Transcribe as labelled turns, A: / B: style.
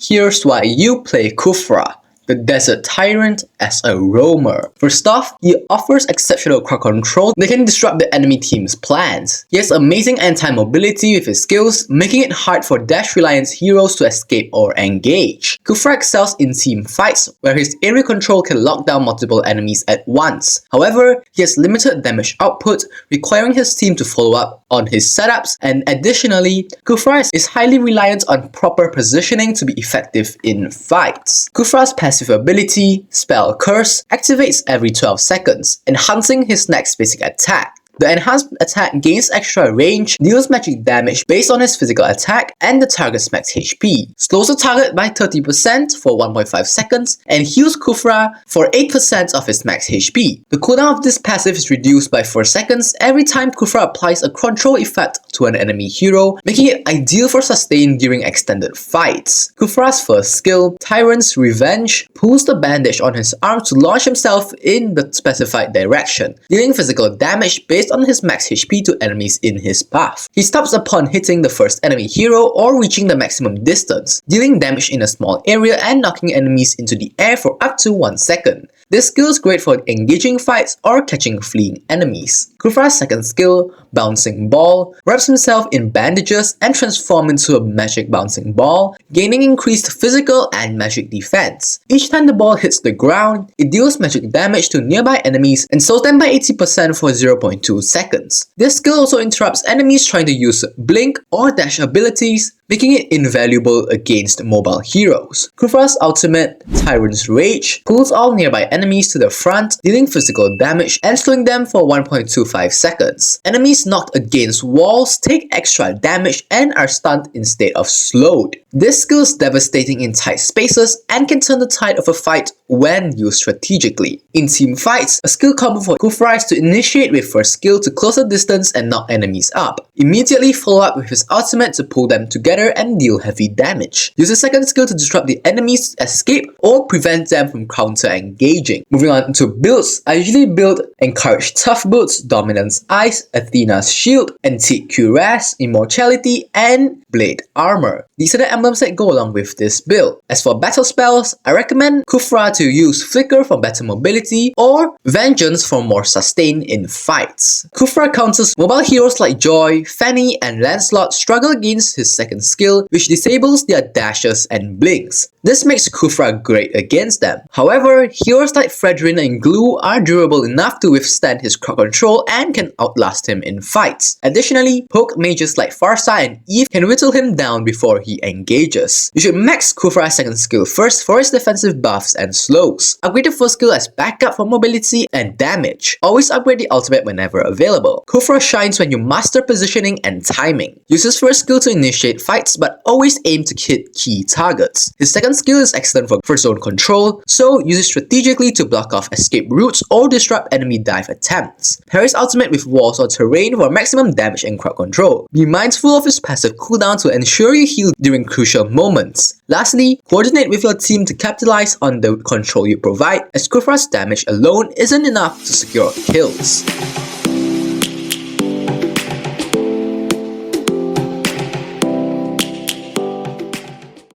A: Here's why you play Khufra, the Desert Tyrant, as a roamer. First off, he offers exceptional crowd control that can disrupt the enemy team's plans. He has amazing anti-mobility with his skills, making it hard for dash-reliant heroes to escape or engage. Khufra excels in team fights, where his area control can lock down multiple enemies at once. However, he has limited damage output, requiring his team to follow up on his setups, and additionally, Khufra is highly reliant on proper positioning to be effective in fights. Khufra's passive ability, Spell Curse, activates every 12 seconds, enhancing his next basic attack. The enhanced attack gains extra range, deals magic damage based on his physical attack and the target's max HP, slows the target by 30% for 1.5 seconds, and heals Khufra for 8% of his max HP. The cooldown of this passive is reduced by 4 seconds every time Khufra applies a control effect to an enemy hero, making it ideal for sustain during extended fights. Khufra's first skill, Tyrant's Revenge, pulls the bandage on his arm to launch himself in the specified direction, dealing physical damage based on his max HP to enemies in his path. He stops upon hitting the first enemy hero or reaching the maximum distance, dealing damage in a small area and knocking enemies into the air for up to 1 second. This skill is great for engaging fights or catching fleeing enemies. Khufra's second skill, Bouncing Ball, wraps himself in bandages and transforms into a magic bouncing ball, gaining increased physical and magic defense. Each time the ball hits the ground, it deals magic damage to nearby enemies and slows them by 80% for 0.2 seconds. This skill also interrupts enemies trying to use blink or dash abilities, making it invaluable against mobile heroes. Khufra's ultimate, Tyrant's Rage, pulls all nearby enemies to the front, dealing physical damage and slowing them for 1.25 seconds. Enemies knocked against walls take extra damage and are stunned instead of slowed. This skill is devastating in tight spaces and can turn the tide of a fight when used strategically. In team fights, a skill combo for Khufra is to initiate with first skill to close the distance and knock enemies up. Immediately follow up with his ultimate to pull them together and deal heavy damage. Use his second skill to disrupt the enemy's escape or prevent them from counter-engaging. Moving on to builds, I usually build Encourage Tough Boots, Dominance Ice, Athena's Shield, Antique Cuirass, Immortality, and Blade Armor. These are the emblems that go along with this build. As for battle spells, I recommend Khufra to use Flicker for better mobility or Vengeance for more sustain in fights. Khufra counters mobile heroes like Joy, Fanny, and Lancelot struggle against his second skill, which disables their dashes and blinks. This makes Khufra great against them. However, heroes like Fredrin and Glue are durable enough to withstand his crowd control and can outlast him in fights. Additionally, poke mages like Farsa and Eve can whittle him down before he engages. You should max Khufra's second skill first for his defensive buffs and slows. Upgrade the first skill as backup for mobility and damage. Always upgrade the ultimate whenever available. Khufra shines when you master positioning and timing. Use his first skill to initiate fights, but always aim to hit key targets. His second skill is excellent for zone control, so use it strategically to block off escape routes or disrupt enemy dive attempts. Pair his ultimate with walls or terrain for maximum damage and crowd control. Be mindful of his passive cooldown to ensure you heal during crucial moments. Lastly, coordinate with your team to capitalize on the control you provide, as Khufra's damage alone isn't enough to secure kills.